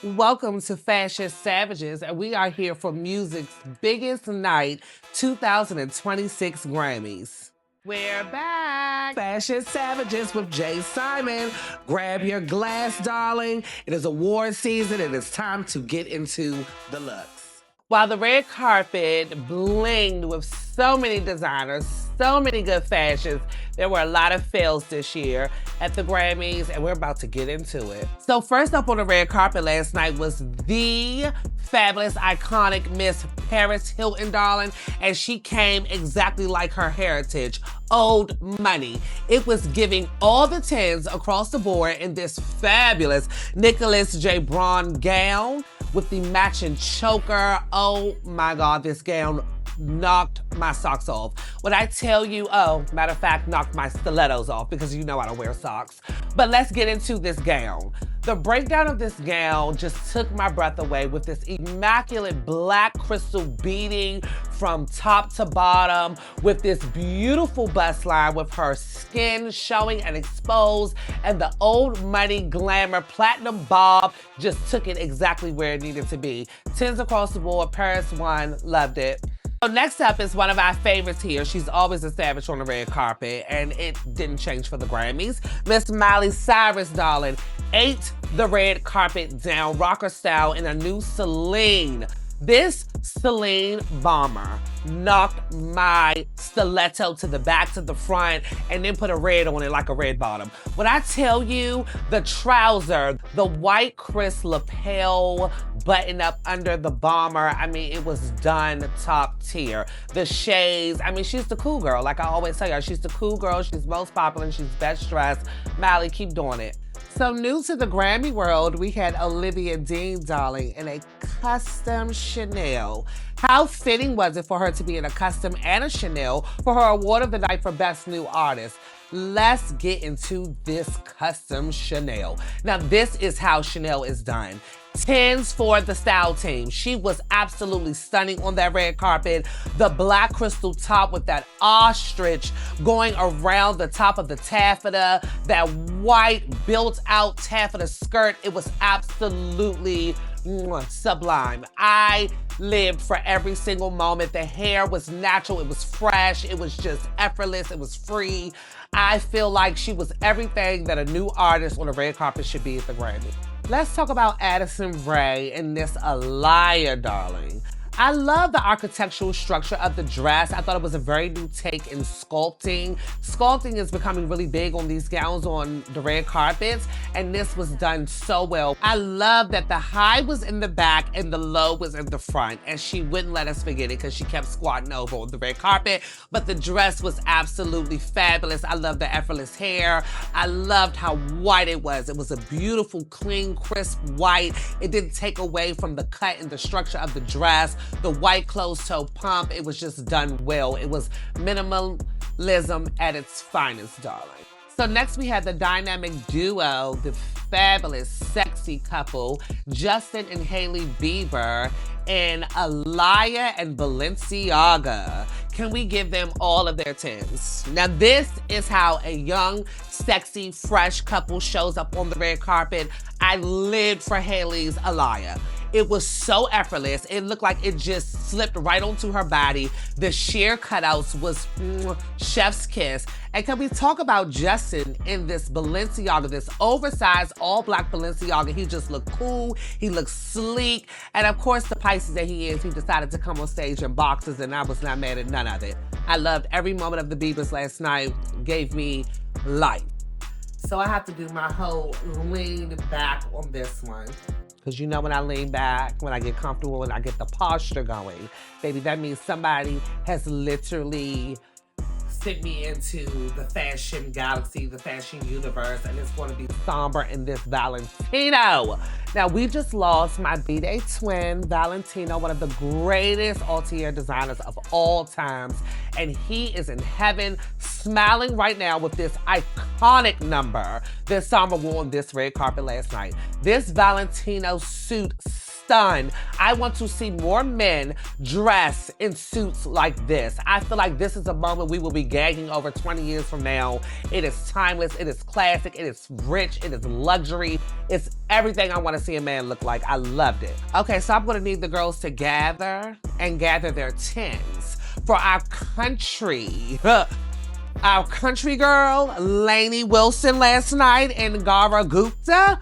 Welcome to Fashion Savages, and we are here for music's biggest night, 2026 Grammys. We're back! Fashion Savages with Jay Simon. Grab your glass, darling. It is award season, and it's time to get into the looks. While the red carpet blinged with so many designers, so many good fashions, there were a lot of fails this year at the Grammys, and we're about to get into it. So first up on the red carpet last night was the fabulous, iconic Miss Paris Hilton, darling, and she came exactly like her heritage, old money. It was giving all the tens across the board in this fabulous Nicholas J. Braun gown with the matching choker. Oh my God, this gown knocked my socks off. When I tell you, oh, matter of fact, knocked my stilettos off because you know I don't wear socks. But let's get into this gown. The breakdown of this gown just took my breath away with this immaculate black crystal beading from top to bottom, with this beautiful bust line with her skin showing and exposed, and the old money glamour platinum bob just took it exactly where it needed to be. Tens across the board. Paris won, loved it. So next up is one of our favorites here. She's always a savage on the red carpet, and it didn't change for the Grammys. Miss Miley Cyrus, darling, ate the red carpet down, rocker style, in a new Celine. This Celine bomber knocked my stiletto to the back, to the front, and then put a red on it like a red bottom. When I tell you, the trouser, the white crisp lapel button up under the bomber, I mean, it was done top tier. The shades, I mean, she's the cool girl. Like I always tell you, she's the cool girl, she's most popular, and she's best dressed. Miley, keep doing it. So new to the Grammy world, we had Olivia Dean, darling, in a custom Chanel. How fitting was it for her to be in a custom and a Chanel for her award of the night for Best New Artist? Let's get into this custom Chanel. Now, this is how Chanel is done. Tens for the style team. She was absolutely stunning on that red carpet. The black crystal top with that ostrich going around the top of the taffeta, that white built out taffeta skirt. It was absolutely sublime. I lived for every single moment. The hair was natural, it was fresh, it was just effortless, it was free. I feel like she was everything that a new artist on the red carpet should be at the Grammy. Let's talk about Addison Rae and this Aliyah, darling. I love the architectural structure of the dress. I thought it was a very new take in sculpting. Sculpting is becoming really big on these gowns on the red carpets, and this was done so well. I love that the high was in the back and the low was in the front, and she wouldn't let us forget it because she kept squatting over on the red carpet, but the dress was absolutely fabulous. I love the effortless hair. I loved how white it was. It was a beautiful, clean, crisp white. It didn't take away from the cut and the structure of the dress. The white closed-toe pump, it was just done well. It was minimalism at its finest, darling. So next we had the dynamic duo, the fabulous, sexy couple, Justin and Hailey Bieber, and Aliyah and Balenciaga. Can we give them all of their tens? Now this is how a young, sexy, fresh couple shows up on the red carpet. I lived for Hailey's Aliyah. It was so effortless. It looked like it just slipped right onto her body. The sheer cutouts was chef's kiss. And can we talk about Justin in this Balenciaga, this oversized all black Balenciaga? He just looked cool, he looked sleek. And of course, the Pisces that he is, he decided to come on stage in boxes, and I was not mad at none of it. I loved every moment of the Biebers last night, gave me life. So I have to do my whole lean back on this one. Because you know when I lean back, when I get comfortable, when I get the posture going, baby, that means somebody has literally sent me into the fashion galaxy, the fashion universe, and it's going to be somber in this Valentino. Now, we just lost my B-Day twin, Valentino, one of the greatest ultier designers of all times, and he is in heaven, smiling right now with this iconic number that Summer wore on this red carpet last night. This Valentino suit stunned. I want to see more men dress in suits like this. I feel like this is a moment we will be gagging over 20 years from now. It is timeless, it is classic, it is rich, it is luxury. It's everything I want to see a man look like. I loved it. Okay, so I'm gonna need the girls to gather their tins for our country. Our country girl, Lainey Wilson last night in Gara Gupta.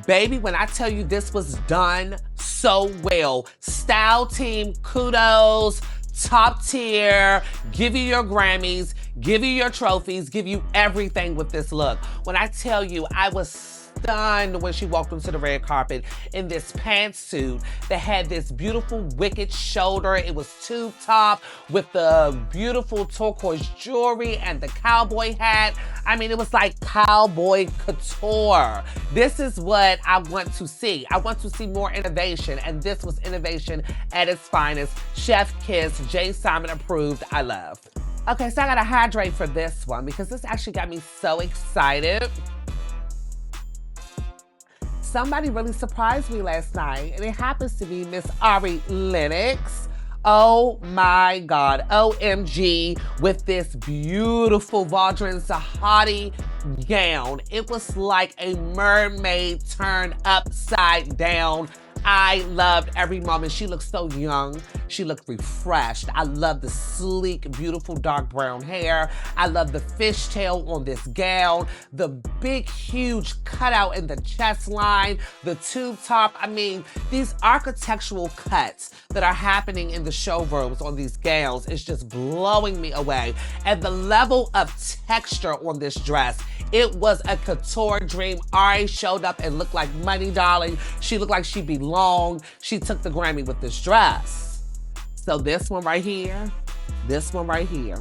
Baby, when I tell you this was done so well. Style team, kudos, top tier, give you your Grammys, give you your trophies, give you everything with this look. When I tell you, I was stunned when she walked onto the red carpet in this pantsuit that had this beautiful wicked shoulder. It was tube top with the beautiful turquoise jewelry and the cowboy hat. I mean, it was like cowboy couture. This is what I want to see. I want to see more innovation, and this was innovation at its finest. Chef kiss, Jay Simon approved. I love. Okay, so I gotta hydrate for this one because this actually got me so excited. Somebody really surprised me last night, and it happens to be Miss Ari Lennox. Oh my God, OMG, with this beautiful Valdrin Sahadi gown. It was like a mermaid turned upside down. I loved every moment. She looked so young. She looked refreshed. I love the sleek, beautiful dark brown hair. I love the fishtail on this gown, the big, huge cutout in the chest line, the tube top. I mean, these architectural cuts that are happening in the showrooms on these gowns is just blowing me away. And the level of texture on this dress, it was a couture dream. Ari showed up and looked like money, darling. She looked like she belonged. She took the Grammy with this dress. So this one right here, this one right here,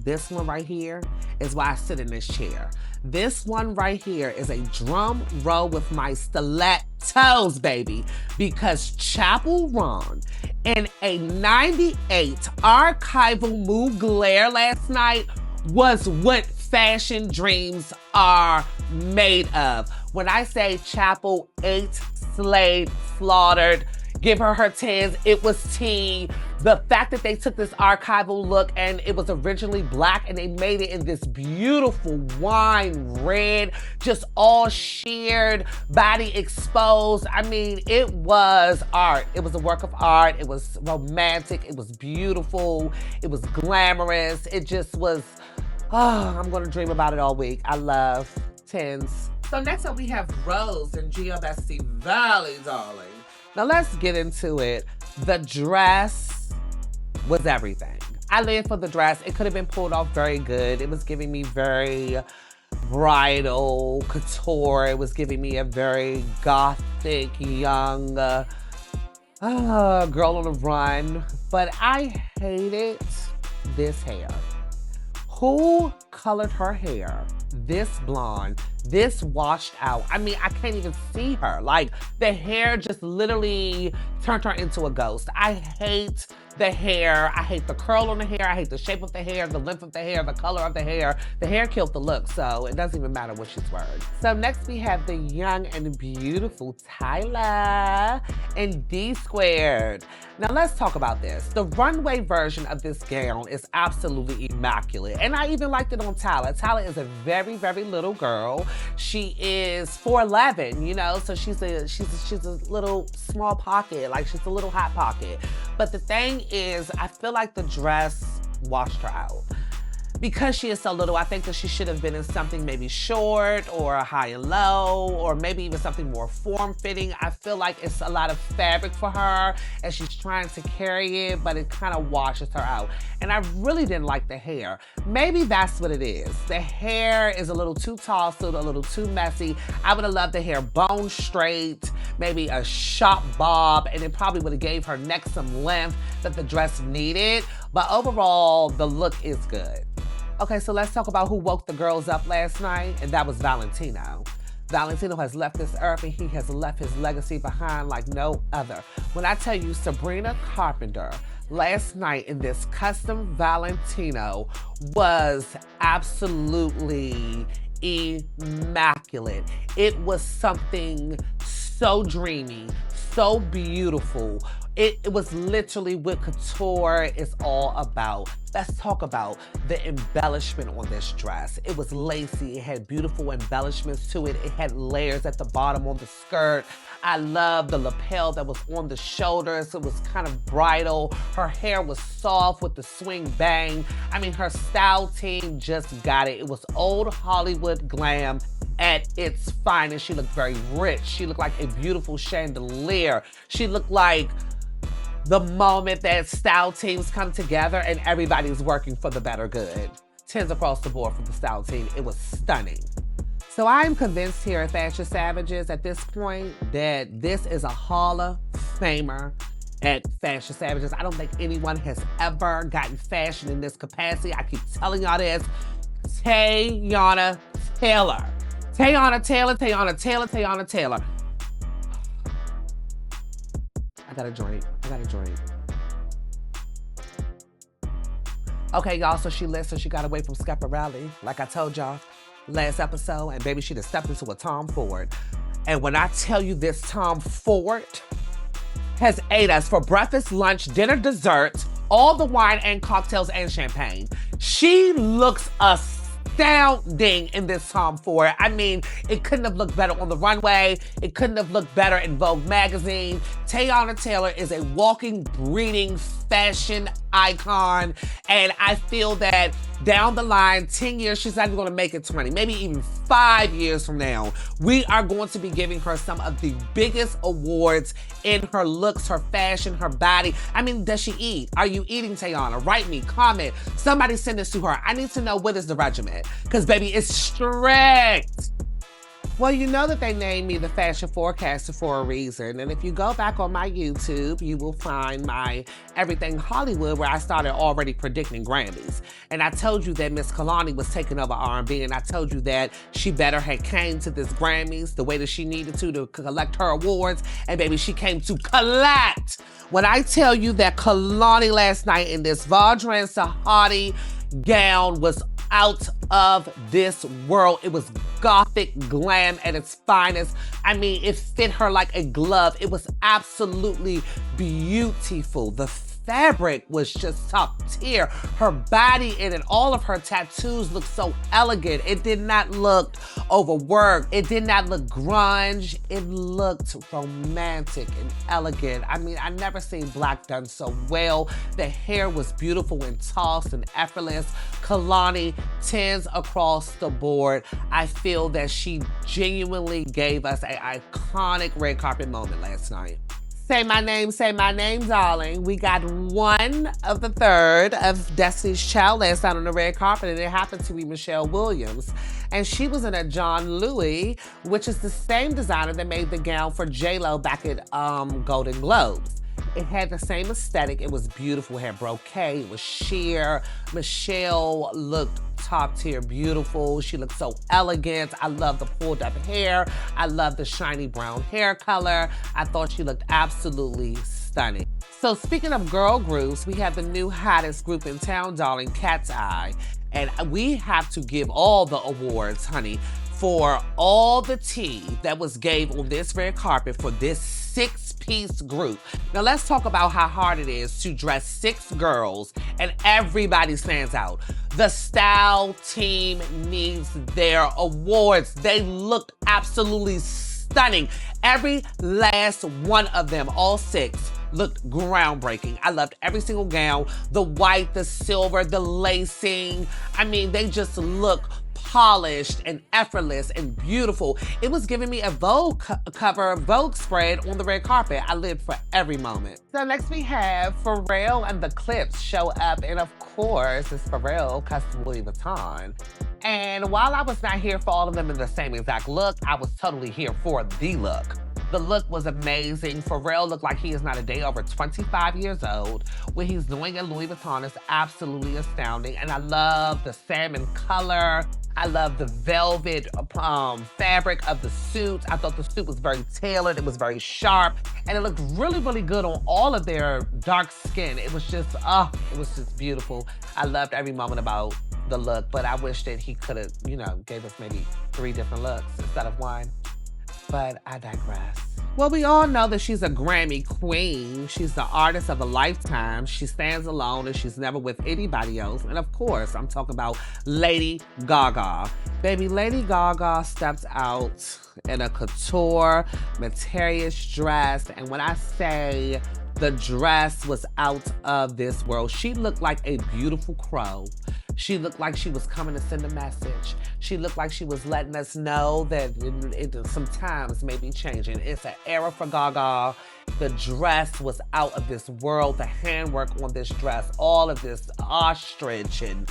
this one right here is why I sit in this chair. This one right here is a drum roll with my stilettos, baby, because Chapel Run in a 98 archival Mugler last night was what fashion dreams are made of. When I say Chapel ate, slayed, slaughtered, give her her tens, it was tea. The fact that they took this archival look and it was originally black and they made it in this beautiful wine red, just all sheared, body exposed. I mean, it was art. It was a work of art. It was romantic. It was beautiful. It was glamorous. It just was, oh, I'm gonna dream about it all week. I love tens. So next up we have Rose and Geodesty Valley, darling. Now let's get into it. The dress was everything. I lived for the dress. It could have been pulled off very good. It was giving me very bridal couture. It was giving me a very gothic, young girl on the run. But I hated this hair. Who colored her hair this blonde, this washed out? I mean, I can't even see her. Like, the hair just literally turned her into a ghost. I hate the hair. I hate the curl on the hair. I hate the shape of the hair, the length of the hair, the color of the hair. The hair killed the look, so it doesn't even matter what she's wearing. So next we have the young and beautiful Tyler in D Squared. Now let's talk about this. The runway version of this gown is absolutely immaculate, and I even liked it on Tyler. Tyler is a very, very little girl. She is 4'11", you know, so she's a little small pocket, like she's a little hot pocket. But the thing is, I feel like the dress washed her out. Because she is so little, I think that she should have been in something maybe short or high and low, or maybe even something more form-fitting. I feel like it's a lot of fabric for her and she's trying to carry it, but it kind of washes her out. And I really didn't like the hair. Maybe that's what it is. The hair is a little too tousled, a little too messy. I would have loved the hair bone straight, maybe a shop bob, and it probably would have gave her neck some length that the dress needed. But overall, the look is good. Okay, so let's talk about who woke the girls up last night, and that was Valentino. Valentino has left this earth and he has left his legacy behind like no other. When I tell you, Sabrina Carpenter last night in this custom Valentino was absolutely immaculate. It was something so dreamy, so beautiful. It was literally what couture is all about. Let's talk about the embellishment on this dress. It was lacy, it had beautiful embellishments to it. It had layers at the bottom on the skirt. I love the lapel that was on the shoulders. It was kind of bridal. Her hair was soft with the swing bang. I mean, her style team just got it. It was old Hollywood glam at its finest. She looked very rich. She looked like a beautiful chandelier. She looked like the moment that style teams come together and everybody's working for the better good. 10s across the board for the style team. It was stunning. So I'm convinced here at Fashion Savages at this point that this is a Hall of Famer at Fashion Savages. I don't think anyone has ever gotten fashion in this capacity. I keep telling y'all this. Teyana Taylor. Teyana Taylor, Teyana Taylor, Teyana Taylor. I got a drink. Okay, y'all, so she listened. She got away from Schiaparelli, like I told y'all last episode, and baby, she just stepped into a Tom Ford. And when I tell you this Tom Ford has ate us for breakfast, lunch, dinner, dessert, all the wine and cocktails and champagne. She looks astounding in this Tom Ford. I mean, it couldn't have looked better on the runway. It couldn't have looked better in Vogue magazine. Teyana Taylor is a walking, breathing fashion icon. And I feel that down the line, 10 years, she's not even gonna make it 20, maybe even 5 years from now, we are going to be giving her some of the biggest awards in her looks, her fashion, her body. I mean, does she eat? Are you eating, Teyana? Write me, comment. Somebody send this to her. I need to know what is the regimen, because baby, it's strict. Well, you know that they named me the fashion forecaster for a reason. And if you go back on my YouTube, you will find my Everything Hollywood, where I started already predicting Grammys. And I told you that Miss Kalani was taking over R&B, and I told you that she better had came to this Grammys the way that she needed to collect her awards. And baby, she came to collect. When I tell you that Kalani last night in this Vaudrine Sahadi gown was out of this world. It was gothic glam at its finest. I mean, it fit her like a glove. It was absolutely beautiful. The fabric was just top tier. Her body in it, all of her tattoos looked so elegant. It did not look overworked. It did not look grunge. It looked romantic and elegant. I mean, I never seen black done so well. The hair was beautiful and tossed and effortless. Kalani, 10s across the board. I feel that she genuinely gave us an iconic red carpet moment last night. Say my name, darling. We got one of the third of Destiny's Child last night on the red carpet, and it happened to be Michelle Williams. And she was in a John Louis, which is the same designer that made the gown for J-Lo back at Golden Globes. It had the same aesthetic. It was beautiful. It had brocade. It was sheer. Michelle looked top tier beautiful. She looked so elegant. I love the pulled up hair. I love the shiny brown hair color. I thought she looked absolutely stunning. So speaking of girl groups, we have the new hottest group in town, darling, Cat's Eye. And we have to give all the awards, honey, for all the tea that was gave on this red carpet for this 6-piece group. Now let's talk about how hard it is to dress 6 girls and everybody stands out. The style team needs their awards. They looked absolutely stunning. Every last one of them, all 6, looked groundbreaking. I loved every single gown, the white, the silver, the lacing. I mean, they just look polished and effortless and beautiful. It was giving me a Vogue cover, Vogue spread on the red carpet. I lived for every moment. So next we have Pharrell and the Clips show up, and of course, it's Pharrell, custom Louis Vuitton. And while I was not here for all of them in the same exact look, I was totally here for the look. The look was amazing. Pharrell looked like he is not a day over 25 years old. What he's doing in Louis Vuitton is absolutely astounding. And I love the salmon color. I love the velvet fabric of the suit. I thought the suit was very tailored. It was very sharp. And it looked really, really good on all of their dark skin. It was just beautiful. I loved every moment about the look, but I wish that he could have, gave us maybe 3 different looks instead of 1. But I digress. Well, we all know that she's a Grammy queen. She's the artist of a lifetime. She stands alone and she's never with anybody else. And of course, I'm talking about Lady Gaga. Baby, Lady Gaga stepped out in a couture, materious dress. And when I say the dress was out of this world, she looked like a beautiful crow. She looked like she was coming to send a message. She looked like she was letting us know that some times may be changing. It's an era for Gaga. The dress was out of this world. The handwork on this dress, all of this ostrich and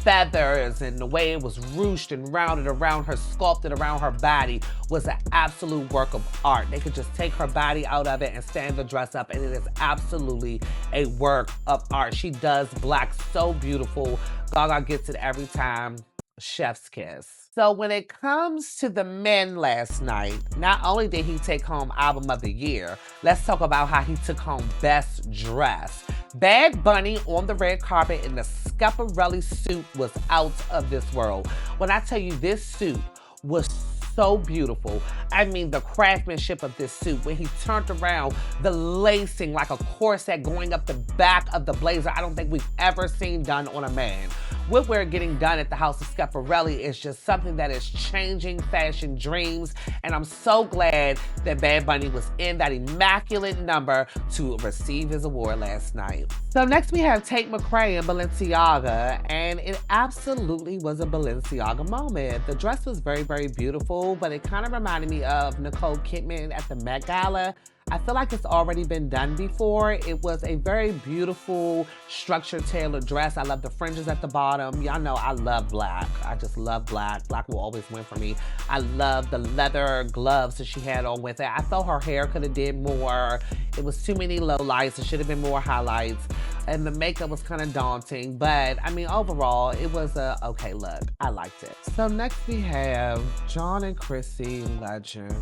feathers and the way it was ruched and rounded around her, sculpted around her body was an absolute work of art. They could just take her body out of it and stand the dress up, and it is absolutely a work of art. She does black so beautiful. Gaga gets it every time. Chef's kiss. So when it comes to the men last night, not only did he take home Album of the Year, let's talk about how he took home Best Dress. Bad Bunny on the red carpet in the Schiaparelli suit was out of this world. When I tell you this suit was so beautiful. I mean, the craftsmanship of this suit, when he turned around, the lacing like a corset going up the back of the blazer, I don't think we've ever seen done on a man. What we're getting done at the House of Schiaparelli is just something that is changing fashion dreams, and I'm so glad that Bad Bunny was in that immaculate number to receive his award last night. So next we have Tate McRae and Balenciaga, and it absolutely was a Balenciaga moment. The dress was very, very beautiful, but it kind of reminded me of Nicole Kidman at the Met Gala. I feel like it's already been done before. It was a very beautiful, structured, tailored dress. I love the fringes at the bottom. Y'all know I love black. I just love black. Black will always win for me. I love the leather gloves that she had on with it. I felt her hair could have did more. It was too many lowlights. It should have been more highlights. And the makeup was kind of daunting. But, I mean, overall, it was a okay look. I liked it. So next we have John and Chrissy Legend.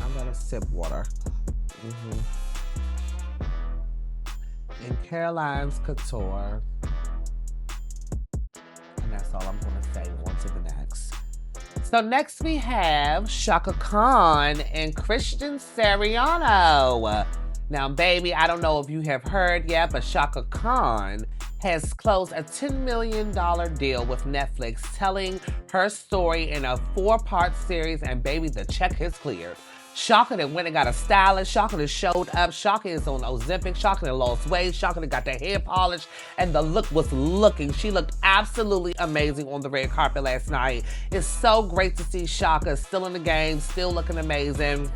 I'm gonna sip water. And Caroline's Couture. And that's all I'm gonna say. On to the next. So next we have Chaka Khan and Christian Siriano. Now, baby, I don't know if you have heard yet, but Chaka Khan has closed a $10 million deal with Netflix, telling her story in a 4-part series, and baby, the check is cleared. Chaka that went and got a stylist. Chaka that showed up. Chaka is on Ozempic. Chaka that lost weight. Chaka that got their hair polished. And the look was looking. She looked absolutely amazing on the red carpet last night. It's so great to see Chaka still in the game, still looking amazing.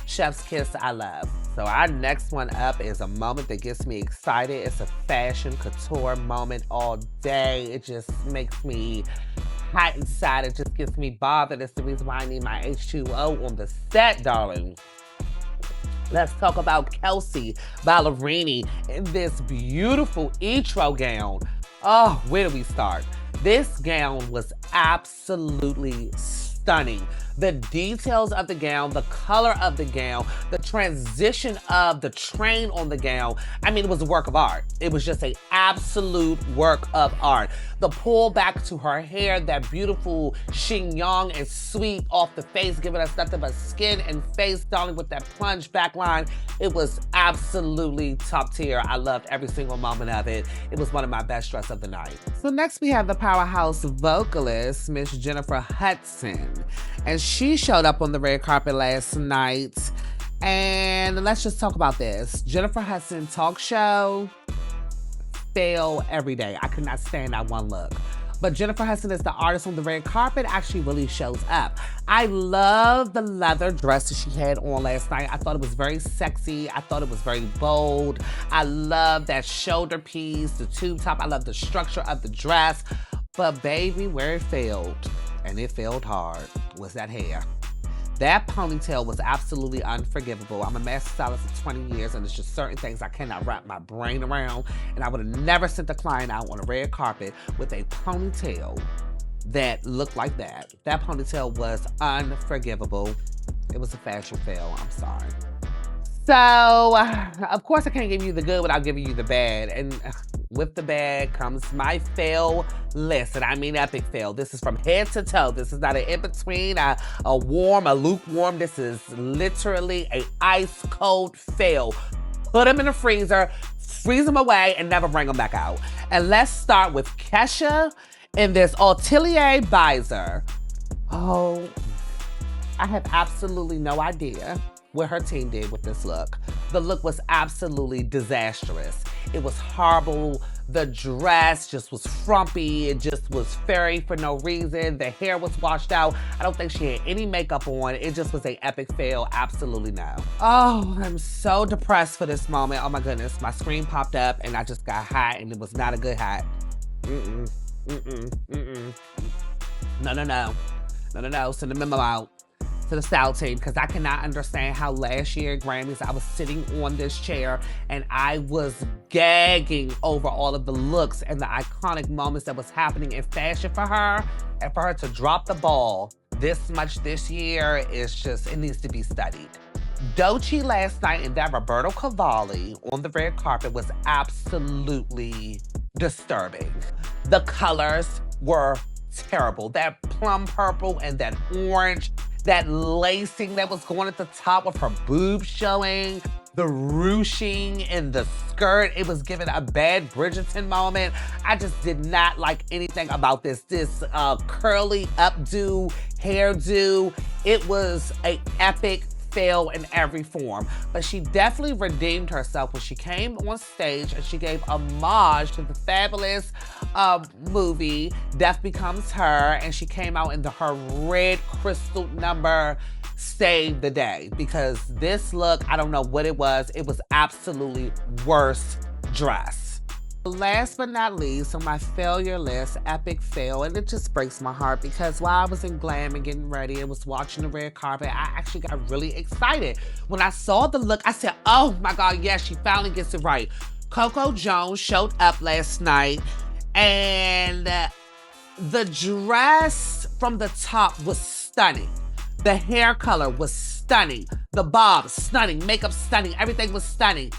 Chef's kiss, I love. So our next one up is a moment that gets me excited. It's a fashion couture moment all day. It just makes me hot inside. It just gets me bothered. It's the reason why I need my H2O on the set, darling. Let's talk about Kelsey Ballerini in this beautiful Etro gown. Oh, where do we start? This gown was absolutely stunning. The details of the gown, the color of the gown, the transition of the train on the gown. I mean, it was a work of art. It was just an absolute work of art. The pull back to her hair, that beautiful chignon and sweep off the face, giving us nothing but skin and face, darling, with that plunge back line. It was absolutely top tier. I loved every single moment of it. It was one of my best dress of the night. So next we have the powerhouse vocalist, Miss Jennifer Hudson. And she showed up on the red carpet last night. And let's just talk about this. Jennifer Hudson talk show, fail every day. I could not stand that one look. But Jennifer Hudson as the artist on the red carpet actually really shows up. I love the leather dress that she had on last night. I thought it was very sexy. I thought it was very bold. I love that shoulder piece, the tube top. I love the structure of the dress. But baby, where it failed, and it failed hard, was that hair. That ponytail was absolutely unforgivable. I'm a master stylist for 20 years, and there's just certain things I cannot wrap my brain around, and I would have never sent a client out on a red carpet with a ponytail that looked like that. That ponytail was unforgivable. It was a fashion fail. I'm sorry. So, of course, I can't give you the good without giving you the bad. And with the bag comes my fail list, and I mean epic fail. This is from head to toe. This is not an in-between, a warm, a lukewarm. This is literally a ice cold fail. Put them in the freezer, freeze them away, and never bring them back out. And let's start with Kesha in this Atelier Visor. Oh, I have absolutely no idea what her team did with this look. The look was absolutely disastrous. It was horrible. The dress just was frumpy. It just was fairy for no reason. The hair was washed out. I don't think she had any makeup on. It just was an epic fail. Absolutely no. Oh, I'm so depressed for this moment. Oh my goodness. My screen popped up and I just got hot and it was not a good hot. No. Send a memo out to the style team, because I cannot understand how last year at Grammys I was sitting on this chair and I was gagging over all of the looks and the iconic moments that was happening in fashion for her, and for her to drop the ball this much this year is just, it needs to be studied. Doechii last night in that Roberto Cavalli on the red carpet was absolutely disturbing. The colors were terrible. That plum purple and that orange, that lacing that was going at the top with her boobs showing, the ruching in the skirt, it was giving a bad Bridgerton moment. I just did not like anything about this. This curly updo, hairdo, it was an epic fail in every form. But she definitely redeemed herself when she came on stage and she gave homage to the fabulous movie Death Becomes Her, and she came out into her red crystal number, Save the Day, because this look, I don't know what it was absolutely worst dress. Last but not least, on my failure list, epic fail, and it just breaks my heart because while I was in glam and getting ready and was watching the red carpet, I actually got really excited. When I saw the look, I said, oh my God, yes, she finally gets it right. Coco Jones showed up last night, and the dress from the top was stunning. The hair color was stunning. The bob, stunning. Makeup, stunning. Everything was stunning.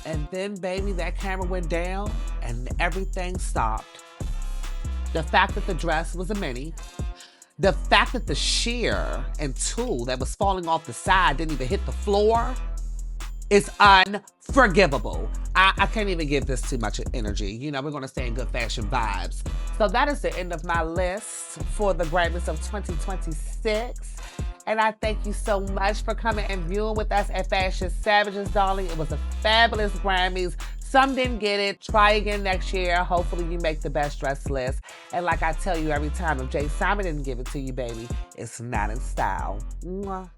And then, baby, that camera went down and everything stopped. The fact that the dress was a mini, the fact that the sheer and tulle that was falling off the side didn't even hit the floor is unforgivable. I can't even give this too much energy. You know, we're gonna stay in good fashion vibes. So that is the end of my list for the Grammys of 2026. And I thank you so much for coming and viewing with us at Fashion Savages, darling. It was a fabulous Grammys. Some didn't get it. Try again next year. Hopefully you make the best dress list. And like I tell you every time, if Jay Simon didn't give it to you, baby, it's not in style. Mwah.